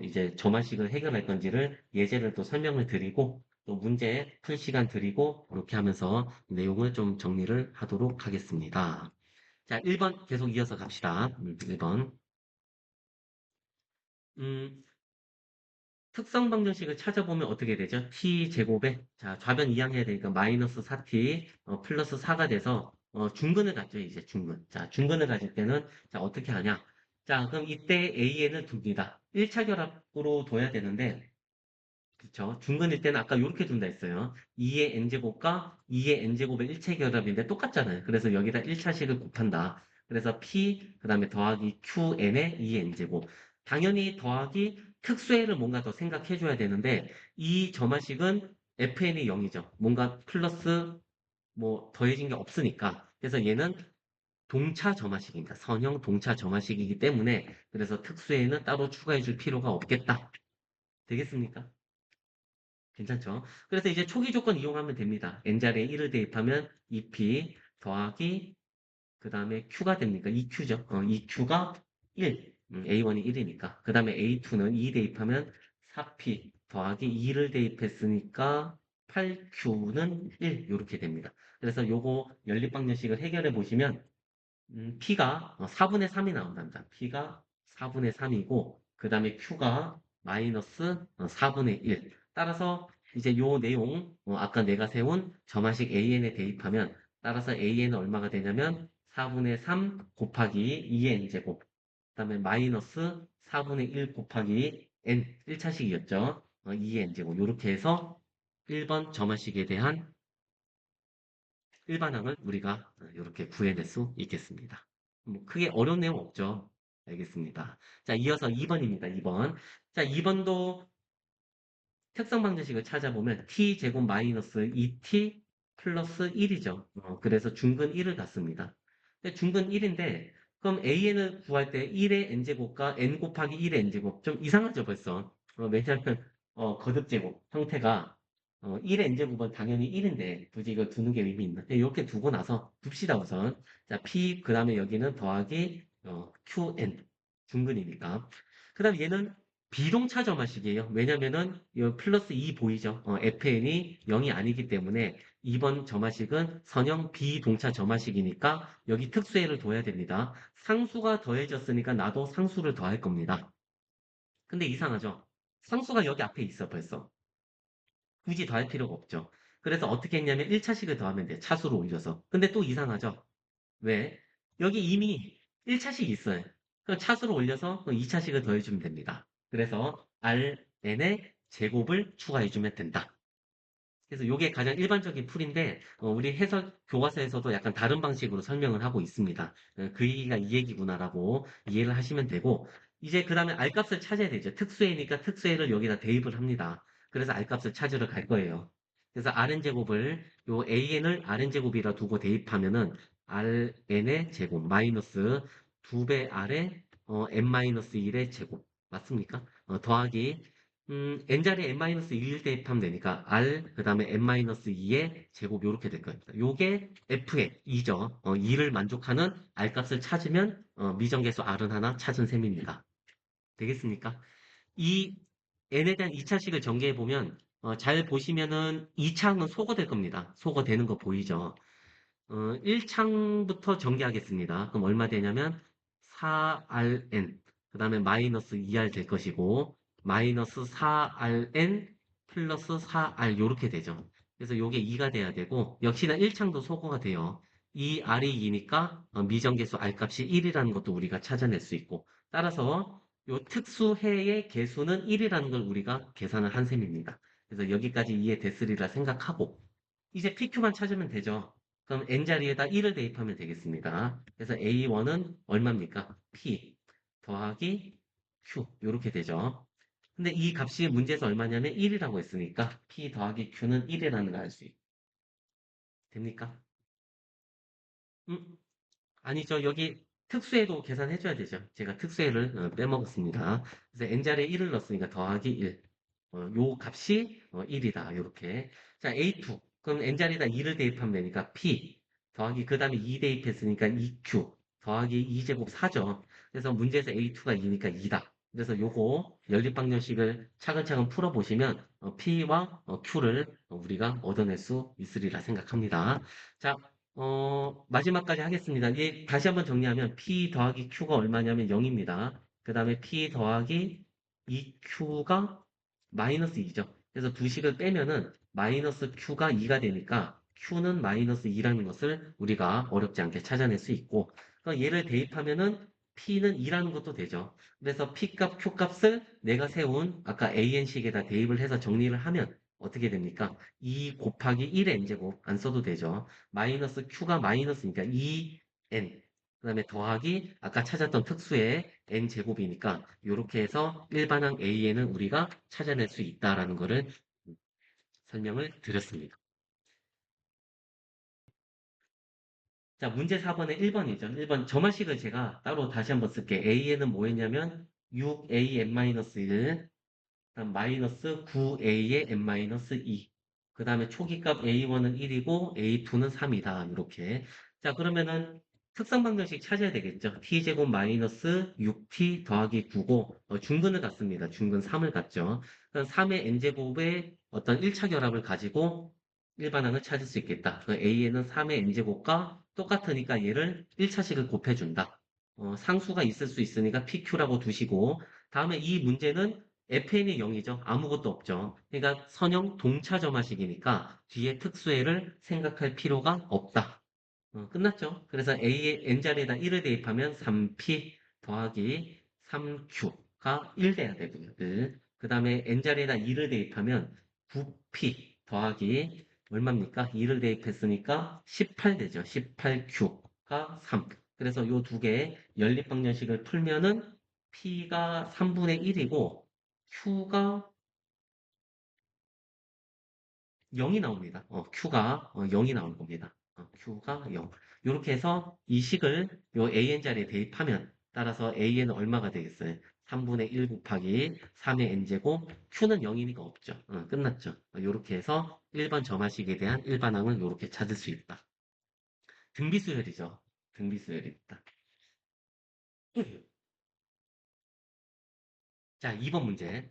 이제 점화식을 해결할 건지를 예제를 또 설명을 드리고, 또 문제 풀 시간 드리고, 이렇게 하면서 내용을 좀 정리를 하도록 하겠습니다. 자, 1번 계속 이어서 갑시다. 1번. 음, 특성 방정식을 찾아보면 어떻게 되죠? t제곱에, 자, 좌변 이항해야 되니까 마이너스 4t, 플러스 4가 돼서, 중근을 갖죠, 이제 중근. 자, 중근을 가질 때는, 자, 어떻게 하냐? 자, 그럼 이때 an을 둡니다. 1차 결합으로 둬야 되는데, 그쵸. 중근일 때는 아까 이렇게 둔다 했어요. 2의 n제곱과 2의 n제곱의 일체 결합인데 똑같잖아요. 그래서 여기다 1차식을 곱한다. 그래서 p, 그 다음에 더하기 qn의 2의 n제곱. 당연히 더하기 특수해를 뭔가 더 생각해줘야 되는데 이 점화식은 fn이 0이죠. 뭔가 플러스 뭐 더해진 게 없으니까. 그래서 얘는 동차 점화식입니다. 선형 동차 점화식이기 때문에 그래서 특수해는 따로 추가해줄 필요가 없겠다. 되겠습니까? 괜찮죠? 그래서 이제 초기 조건 이용하면 됩니다. n자리에 1을 대입하면 2p 더하기 그 다음에 q가 됩니까? 2q죠. 2q가 1. a1이 1이니까. 그 다음에 a2는 2 대입하면 4p 더하기 2를 대입했으니까 8q는 1 이렇게 됩니다. 그래서 요거 연립방정식을 해결해 보시면 P가 4분의 3이 나온답니다. P가 4분의 3이고, 그 다음에 Q가 마이너스 4분의 1. 따라서 이제 요 내용, 아까 내가 세운 점화식 AN에 대입하면, 따라서 AN은 얼마가 되냐면, 4분의 3 곱하기 2의 N제곱. 그 다음에 마이너스 4분의 1 곱하기 N, 1차식이었죠. 2의 N제곱. 이렇게 해서 1번 점화식에 대한 일반항을 우리가 이렇게 구해낼 수 있겠습니다. 뭐 크게 어려운 내용 없죠. 알겠습니다. 자, 이어서 2번입니다. 2번. 자, 2번도 특성 방정식을 찾아보면 t제곱 마이너스 2t 플러스 1이죠. 그래서 중근 1을 갖습니다. 근데 중근 1인데 그럼 an을 구할 때 1의 n제곱과 n 곱하기 1의 n제곱 좀 이상하죠 벌써. 왜냐하면 거듭제곱 형태가 1의 n제곱은 당연히 1인데 굳이 이거 두는 게 의미 있나? 이렇게 두고 나서 둡시다 우선. 자 p 그 다음에 여기는 더하기 qn 중근이니까. 그 다음 얘는 비동차 점화식이에요. 왜냐면은 이 플러스 2 보이죠? FN이 0이 아니기 때문에 2번 점화식은 선형 비동차 점화식이니까 여기 특수해를 둬야 됩니다. 상수가 더해졌으니까 나도 상수를 더할 겁니다. 근데 이상하죠? 상수가 여기 앞에 있어 벌써. 굳이 더할 필요가 없죠. 그래서 어떻게 했냐면 1차식을 더하면 돼. 차수를 올려서. 근데 또 이상하죠? 왜? 여기 이미 1차식이 있어요. 그럼 차수를 올려서 2차식을 더해주면 됩니다. 그래서 Rn의 제곱을 추가해주면 된다. 그래서 이게 가장 일반적인 풀인데 우리 해석 교과서에서도 약간 다른 방식으로 설명을 하고 있습니다. 그 얘기가 이 얘기구나라고 이해를 하시면 되고 이제 그 다음에 R값을 찾아야 되죠. 특수해니까 특수해를 여기다 대입을 합니다. 그래서 R값을 찾으러 갈 거예요. 그래서 Rn제곱을 요 AN을 Rn제곱이라 두고 대입하면은 Rn의 제곱 마이너스 2배 R의 n-1의 제곱 맞습니까? 더하기 n자리에 n-1 대입하면 되니까 r 그 다음에 n-2의 제곱 요렇게 될 겁니다. 요게 f의 2죠. 2를 만족하는 r 값을 찾으면 미정계수 r은 하나 찾은 셈입니다. 되겠습니까? 이 n에 대한 2차식을 전개해 보면 잘 보시면은 2차항은 소거될 겁니다. 소거되는 거 보이죠? 1창부터 전개하겠습니다. 그럼 얼마 되냐면 4rn 그 다음에 마이너스 2r 될 것이고 마이너스 4rn 플러스 4r 요렇게 되죠. 그래서 요게 2가 돼야 되고 역시나 1창도 소거가 돼요. 이 r이 2니까 미정계수 r 값이 1이라는 것도 우리가 찾아낼 수 있고 따라서 요 특수해의 개수는 1이라는 걸 우리가 계산을 한 셈입니다. 그래서 여기까지 이해됐으리라 생각하고 이제 PQ만 찾으면 되죠. 그럼 n자리에다 1을 대입하면 되겠습니다. 그래서 A1은 얼마입니까? P 더하기 Q 이렇게 되죠. 근데 이 값이 문제에서 얼마냐면 1이라고 했으니까 P 더하기 Q는 1이라는 걸 알 수 있습니다. 됩니까? 음, 아니죠. 여기 특수해도 계산해줘야 되죠. 제가 특수해를 빼먹었습니다. 그래서 n자리에 1을 넣었으니까 더하기 1. 요 값이 1이다. 요렇게. 자, A2. 그럼 n자리에다 2를 대입하면 되니까 P 더하기 그 다음에 2 대입했으니까 2Q 더하기 2제곱 4죠. 그래서 문제에서 A2가 2니까 2다. 그래서 요거 연립방정식을 차근차근 풀어보시면 P와 Q를 우리가 얻어낼 수 있으리라 생각합니다. 자, 마지막까지 하겠습니다. 다시 한번 정리하면 P 더하기 Q가 얼마냐면 0입니다. 그 다음에 P 더하기 2Q가 마이너스 2죠. 그래서 두 식을 빼면은 마이너스 Q가 2가 되니까 Q는 마이너스 2라는 것을 우리가 어렵지 않게 찾아낼 수 있고, 그러니까 얘를 대입하면은 P는 2라는 것도 되죠. 그래서 P 값, Q 값을 내가 세운 아까 AN식에다 대입을 해서 정리를 하면 어떻게 됩니까? 2 곱하기 1의 n제곱 안 써도 되죠. 마이너스 q가 마이너스니까 2n 그다음에 더하기 아까 찾았던 특수의 n 제곱이니까 이렇게 해서 일반항 AN은 우리가 찾아낼 수 있다라는 것을 설명을 드렸습니다. 자, 문제 4번에 1번이죠. 1번 점화식을 제가 따로 다시 한번 쓸게. AN은 뭐였냐면 6AN-1 그다음 마이너스 9a의 n-2. 그 다음에 초기값 a1은 1이고 a2는 3이다. 이렇게. 자, 그러면은 특성 방정식 찾아야 되겠죠. t제곱 마이너스 6t 더하기 9고 중근을 갖습니다. 중근 3을 갖죠. 그럼 3의 n제곱의 어떤 1차 결합을 가지고 일반항을 찾을 수 있겠다. 그 a는 3의 n제곱과 똑같으니까 얘를 1차식을 곱해준다. 상수가 있을 수 있으니까 pq라고 두시고 다음에 이 문제는 fn이 0이죠. 아무것도 없죠. 그러니까 선형 동차점화식이니까 뒤에 특수해를 생각할 필요가 없다. 끝났죠. 그래서 A의 n자리에다 1을 대입하면 3p 더하기 3q가 1 돼야 되고요. 그 다음에 n자리에다 2를 대입하면 9p 더하기 얼마입니까? 2를 대입했으니까 18 되죠. 18q가 3. 그래서 요 두 개의 연립방정식을 풀면은 p가 3분의 1이고 Q가 0이 나옵니다. Q가 0이 나올 겁니다. Q가 0. 이렇게 해서 이 식을 요 AN 자리에 대입하면 따라서 AN은 얼마가 되겠어요? 3분의 1 곱하기 3의 n제곱 Q는 0이니까 없죠. 끝났죠. 이렇게 해서 일반 점화식에 대한 일반항을 이렇게 찾을 수 있다. 등비수열이죠. 등비수열입니다. 자, 2번 문제.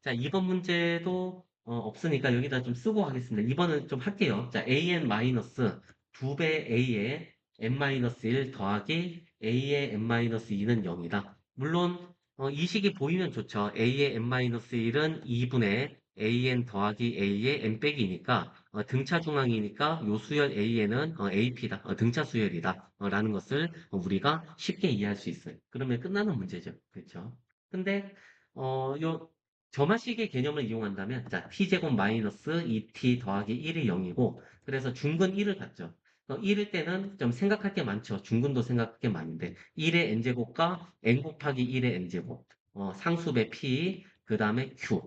자, 2번 문제도 없으니까 여기다 좀 쓰고 하겠습니다. 2번은 좀 할게요. 자, an 마이너스 2배 a의 n-1 더하기 a의 n-2는 0이다. 물론 이 식이 보이면 좋죠. a의 n-1은 2분의 an 더하기 a의 n 빼기니까 등차 중앙이니까 요 수열 an은 ap다. 등차 수열이다. 라는 것을 우리가 쉽게 이해할 수 있어요. 그러면 끝나는 문제죠. 그렇죠? 근데 요 점화식의 개념을 이용한다면, 자, t제곱 마이너스 2t 더하기 1이 0이고, 그래서 중근 1을 갖죠. 1일 때는 좀 생각할 게 많죠. 중근도 생각할 게 많은데, 1의 n제곱과 n 곱하기 1의 n제곱, 상수배 p, 그 다음에 q.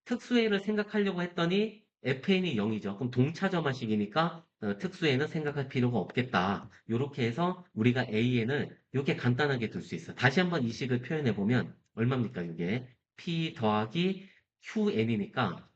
특수에를 생각하려고 했더니, fn이 0이죠. 그럼 동차점화식이니까, 특수에는 생각할 필요가 없겠다. 이렇게 해서 우리가 an을 이렇게 간단하게 둘 수 있어. 다시 한번 이 식을 표현해 보면, 얼마입니까, 이게? P 더하기 QN이니까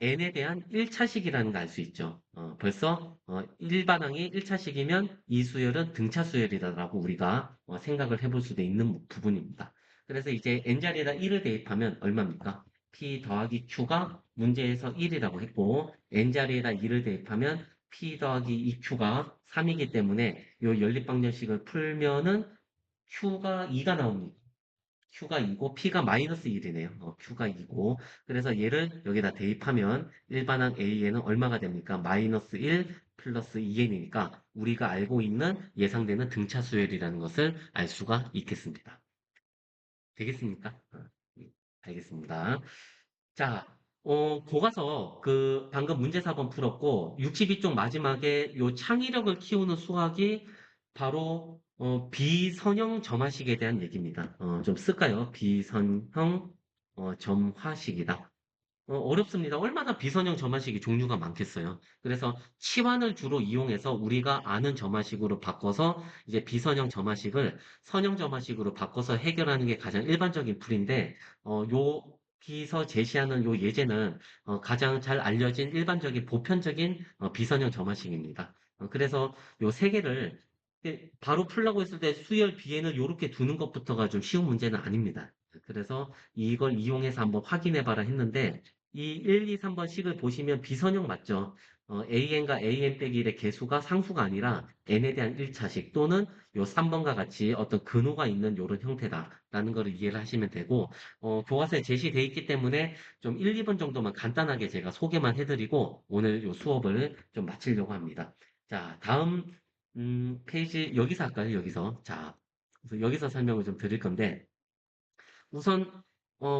N에 대한 1차식이라는 거 알 수 있죠. 벌써 일반항이 1차식이면 이 수열은 등차 수열이다라고 우리가 생각을 해볼 수도 있는 부분입니다. 그래서 이제 N자리에다 1을 대입하면 얼마입니까? P 더하기 Q가 문제에서 1이라고 했고 N자리에다 2를 대입하면 P 더하기 2Q가 3이기 때문에 이 연립방정식을 풀면은 Q가 2가 나옵니다. Q가 2고 P가 마이너스 1이네요. Q가 2고 그래서 얘를 여기다 대입하면 일반항 A에는 얼마가 됩니까? 마이너스 1 플러스 2n이니까 우리가 알고 있는 예상되는 등차 수열이라는 것을 알 수가 있겠습니다. 되겠습니까? 알겠습니다. 자, 교과서 방금 문제 4번 풀었고 62쪽 마지막에 요 창의력을 키우는 수학이 바로 비선형 점화식에 대한 얘기입니다. 좀 쓸까요? 비선형 점화식이다. 어렵습니다. 얼마나 비선형 점화식이 종류가 많겠어요. 그래서 치환을 주로 이용해서 우리가 아는 점화식으로 바꿔서 이제 비선형 점화식을 선형 점화식으로 바꿔서 해결하는 게 가장 일반적인 풀인데, 여기서 제시하는 요 예제는 가장 잘 알려진 일반적인 보편적인 비선형 점화식입니다. 그래서 요 세 개를 바로 풀라고 했을 때 수열 비행을 이렇게 두는 것부터가 좀 쉬운 문제는 아닙니다. 그래서 이걸 이용해서 한번 확인해 봐라 했는데, 이 1, 2, 3번 식을 보시면 비선형 맞죠? an과 an 빼기 1의 개수가 상수가 아니라 n에 대한 1차식 또는 요 3번과 같이 어떤 근호가 있는 요런 형태다라는 거를 이해를 하시면 되고, 교과서에 제시돼 있기 때문에 좀 1, 2번 정도만 간단하게 제가 소개만 해드리고 오늘 요 수업을 좀 마치려고 합니다. 자, 다음 페이지 여기서 할까요? 여기서. 자, 그래서 여기서 설명을 좀 드릴 건데, 우선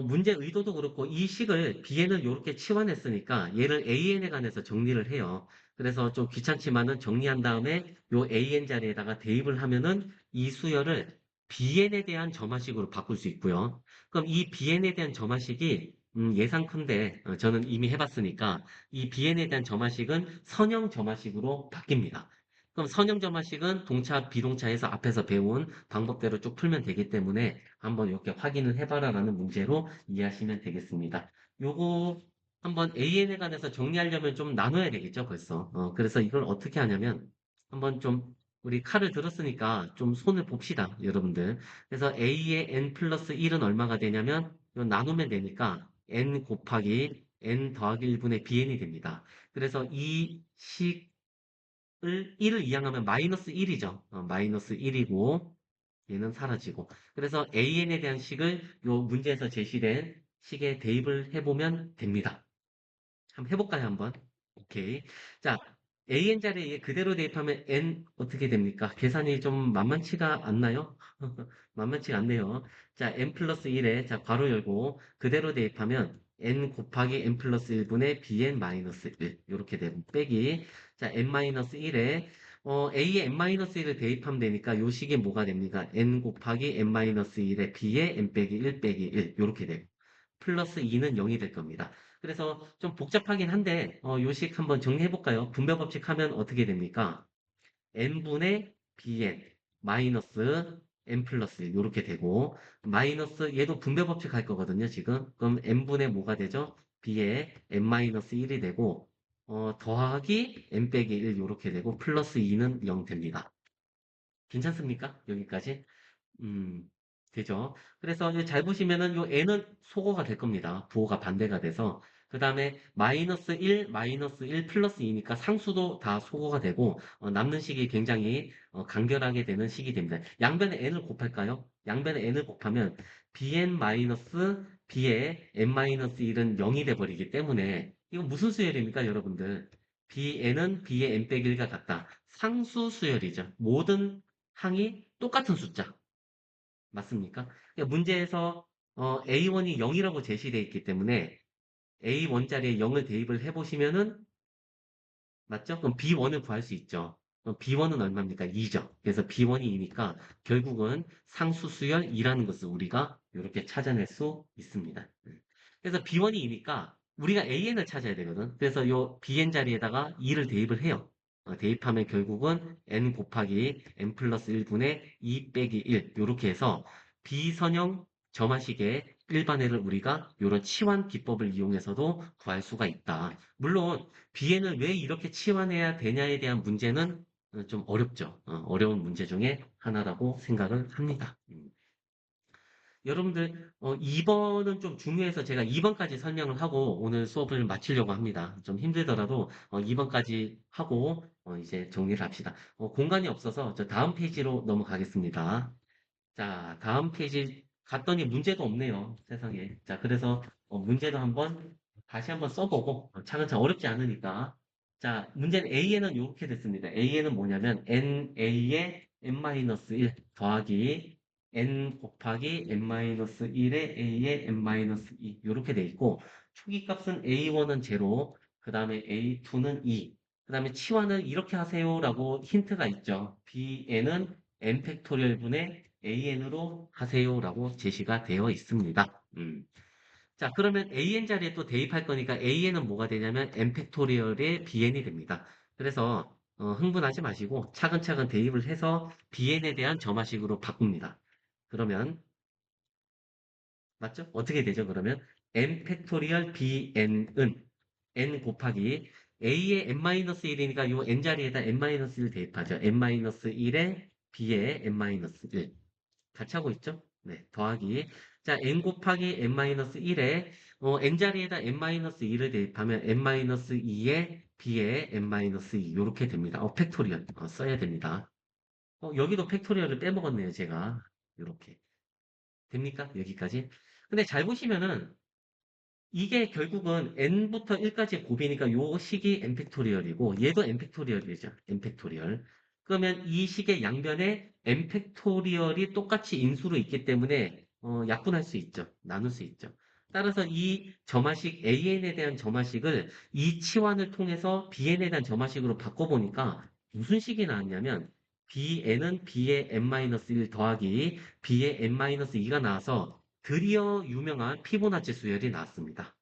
문제 의도도 그렇고 이 식을 bn을 이렇게 치환했으니까 얘를 an에 관해서 정리를 해요. 그래서 좀 귀찮지만은 정리한 다음에 요 an 자리에다가 대입을 하면은 이 수열을 bn에 대한 점화식으로 바꿀 수 있고요. 그럼 이 bn에 대한 점화식이 예상컨대 저는 이미 해봤으니까 이 bn에 대한 점화식은 선형 점화식으로 바뀝니다. 그럼 선형 점화식은 동차, 비동차에서 앞에서 배운 방법대로 쭉 풀면 되기 때문에 한번 이렇게 확인을 해봐라라는 문제로 이해하시면 되겠습니다. 요거 한번 AN에 관해서 정리하려면 좀 나눠야 되겠죠, 벌써. 그래서 이걸 어떻게 하냐면 한번 좀 우리 칼을 들었으니까 좀 손을 봅시다, 여러분들. 그래서 A의 n 플러스 1은 얼마가 되냐면 이거 나누면 되니까 n 곱하기 n 더하기 1분의 bn이 됩니다. 그래서 이 식을 1을 이항하면 마이너스 1이죠. 마이너스 1이고 얘는 사라지고. 그래서 AN에 대한 식을 요 문제에서 제시된 식에 대입을 해보면 됩니다. 한번 해볼까요, 한번? 오케이. 자, AN 자리에 그대로 대입하면 N 어떻게 됩니까? 계산이 좀 만만치가 않나요? 만만치가 않네요. 자, N 플러스 1에, 자, 괄호 열고, 그대로 대입하면 N 곱하기 N 플러스 1분의 BN 마이너스 1. 이렇게 되고, 빼기. 자, N 마이너스 1에, A에 N 마이너스 1을 대입하면 되니까 요 식이 뭐가 됩니까? N 곱하기 N 마이너스 1에 B에 N 빼기 1 빼기 1. 이렇게 되고, 플러스 2는 0이 될 겁니다. 그래서 좀 복잡하긴 한데, 요식 한번 정리해볼까요? 분배 법칙 하면 어떻게 됩니까? n분의 bn 마이너스 n 플러스 1 이렇게 되고, 마이너스 얘도 분배 법칙 할 거거든요, 지금. 그럼 n분의 뭐가 되죠? b에 n 마이너스 1이 되고, 더하기 n 빼기 1 이렇게 되고, 플러스 2는 0 됩니다. 괜찮습니까? 여기까지? 음, 되죠. 그래서 이제 잘 보시면은 요 n은 소거가 될 겁니다. 부호가 반대가 돼서. 그 다음에 마이너스 1 플러스 2니까 상수도 다 소거가 되고, 남는 식이 굉장히 간결하게 되는 식이 됩니다. 양변에 n을 곱할까요? 양변에 n을 곱하면 bn 마이너스 b의 n 마이너스 1은 0이 돼버리기 때문에, 이건 무슨 수열입니까, 여러분들? bn은 b의 n 빼기 1과 같다. 상수 수열이죠. 모든 항이 똑같은 숫자. 맞습니까? 그러니까 문제에서 A1이 0이라고 제시되어 있기 때문에 A1자리에 0을 대입을 해보시면은 맞죠? 그럼 B1을 구할 수 있죠. 그럼 B1은 얼마입니까? 2죠. 그래서 B1이 2니까 결국은 상수수열 2라는 것을 우리가 이렇게 찾아낼 수 있습니다. 그래서 B1이 2니까 우리가 AN을 찾아야 되거든. 그래서 요 BN 자리에다가 2를 대입을 해요. 대입하면 결국은 N 곱하기 N 플러스 1분의 2 빼기 1 이렇게 해서 비선형 점화식의 일반회를 우리가 이런 치환 기법을 이용해서도 구할 수가 있다. 물론 비행을 왜 이렇게 치환해야 되냐에 대한 문제는 좀 어렵죠. 어려운 문제 중에 하나라고 생각을 합니다. 여러분들, 2번은 좀 중요해서 제가 2번까지 설명을 하고 오늘 수업을 마치려고 합니다. 좀 힘들더라도 2번까지 하고 이제 정리를 합시다. 공간이 없어서 저 다음 페이지로 넘어가겠습니다. 자, 다음 페이지 갔더니 문제도 없네요. 세상에. 자, 그래서 문제도 한번 다시 한번 써보고 차근차근 어렵지 않으니까. 자, 문제는 A에는 이렇게 됐습니다. A에는 뭐냐면 NA의 N-1 더하기 N 곱하기 N-1의 A의 N-2 이렇게 돼 있고 초기값은 A1은 0, 그 다음에 A2는 2, 그 다음에 치환을 이렇게 하세요라고 힌트가 있죠. Bn은 n 팩토리얼 분의 an으로 하세요라고 제시가 되어 있습니다. 자, 그러면 an 자리에 또 대입할 거니까 an은 뭐가 되냐면 n 팩토리얼의 bn이 됩니다. 그래서 흥분하지 마시고 차근차근 대입을 해서 bn에 대한 점화식으로 바꿉니다. 그러면 맞죠? 어떻게 되죠? 그러면 n 팩토리얼 bn은 n 곱하기 a의 n-1이니까 이 n 자리에다 n-1 대입하죠. n-1에 b의 n-1 같이 하고 있죠? 네, 더하기. 자, n 곱하기 n-1에 n자리에다 n-2를 대입하면 n-2에 b에 n-2 이렇게 됩니다. 팩토리얼 써야 됩니다. 여기도 팩토리얼을 빼먹었네요, 제가. 이렇게. 됩니까? 여기까지? 근데 잘 보시면은 이게 결국은 n부터 1까지 곱이니까 요 식이 n 팩토리얼이고 얘도 n 팩토리얼이죠. n 팩토리얼. 그러면 이 식의 양변에 n 팩토리얼이 똑같이 인수로 있기 때문에 약분할 수 있죠. 나눌 수 있죠. 따라서 이 점화식 an에 대한 점화식을 이 치환을 통해서 bn에 대한 점화식으로 바꿔보니까 무슨 식이 나왔냐면 bn은 b의 n-1 더하기 b의 n-2가 나와서 드디어 유명한 피보나치 수열이 나왔습니다.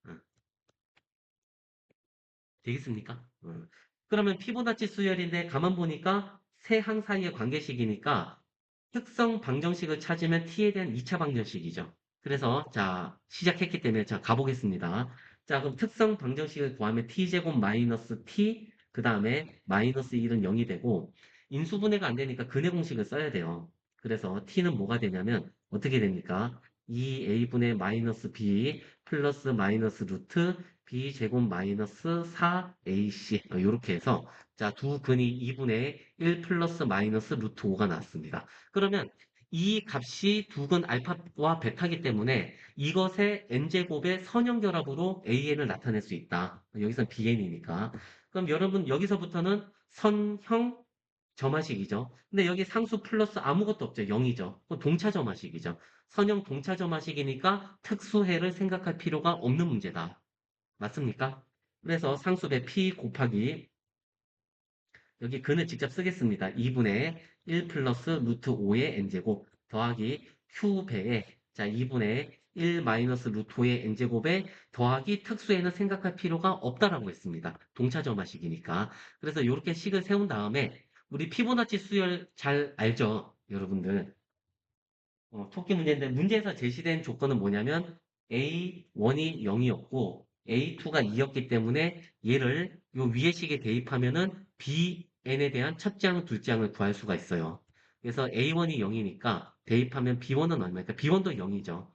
되겠습니까? 그러면 피보나치 수열인데 가만 보니까 세 항 사이의 관계식이니까 특성 방정식을 찾으면 t에 대한 2차 방정식이죠. 그래서 자 시작했기 때문에 자 가보겠습니다. 자 그럼 특성 방정식을 구하면 t제곱 마이너스 t 그 다음에 마이너스 1은 0이 되고 인수분해가 안 되니까 근해 공식을 써야 돼요. 그래서 t는 뭐가 되냐면 어떻게 됩니까? 2a분의 마이너스 b 플러스 마이너스 루트 b 제곱 마이너스 4ac 이렇게 해서 자 두 근이 2분의 1 플러스 마이너스 루트 5가 나왔습니다. 그러면 이 값이 두 근 알파와 베타이기 때문에 이것의 n제곱의 선형결합으로 an을 나타낼 수 있다. 여기선 bn이니까. 그럼 여러분 여기서부터는 선형 점화식이죠. 근데 여기 상수 플러스 아무것도 없죠. 0이죠. 동차 점화식이죠. 선형 동차 점화식이니까 특수해를 생각할 필요가 없는 문제다. 맞습니까? 그래서 상수배 p 곱하기 여기 근을 직접 쓰겠습니다. 2분의 1 플러스 루트 5의 n제곱 더하기 q배에 자 2분의 1 마이너스 루트 5의 n제곱에 더하기 특수에는 생각할 필요가 없다라고 했습니다. 동차점화식이니까. 그래서 이렇게 식을 세운 다음에 우리 피보나치 수열 잘 알죠? 여러분들. 토끼 문제인데 문제에서 제시된 조건은 뭐냐면 A1이 0이었고 A2가 2였기 때문에 얘를 요 위의 식에 대입하면은 BN에 대한 첫째 항, 둘째 항을 구할 수가 있어요. 그래서 A1이 0이니까 대입하면 B1은 얼마입니까? B1도 0이죠.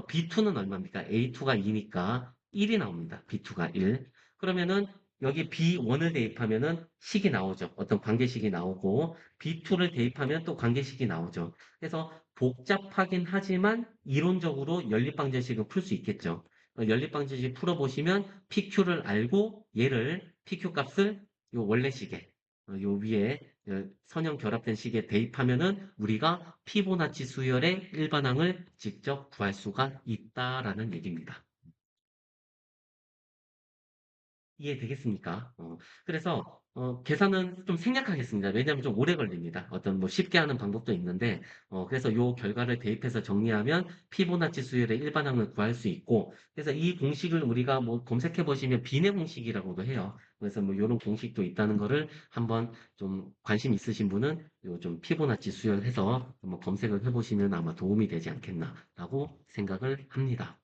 B2는 얼마입니까? A2가 2니까 1이 나옵니다. B2가 1. 그러면은 여기 B1을 대입하면은 식이 나오죠. 어떤 관계식이 나오고 B2를 대입하면 또 관계식이 나오죠. 그래서 복잡하긴 하지만 이론적으로 연립방정식은 풀 수 있겠죠. 연립방정식 풀어보시면 PQ를 알고 얘를 PQ 값을 요 원래 식에 요 위에 선형 결합된 식에 대입하면은 우리가 피보나치 수열의 일반항을 직접 구할 수가 있다라는 얘기입니다. 이해되겠습니까? 그래서 계산은 좀 생략하겠습니다. 왜냐하면 좀 오래 걸립니다. 어떤 뭐 쉽게 하는 방법도 있는데 그래서 요 결과를 대입해서 정리하면 피보나치 수열의 일반항을 구할 수 있고 그래서 이 공식을 우리가 뭐 검색해 보시면 비례 공식이라고도 해요. 그래서 뭐 요런 공식도 있다는 거를 한번 좀 관심 있으신 분은 요 좀 피보나치 수열해서 한번 검색을 해보시면 아마 도움이 되지 않겠나라고 생각을 합니다.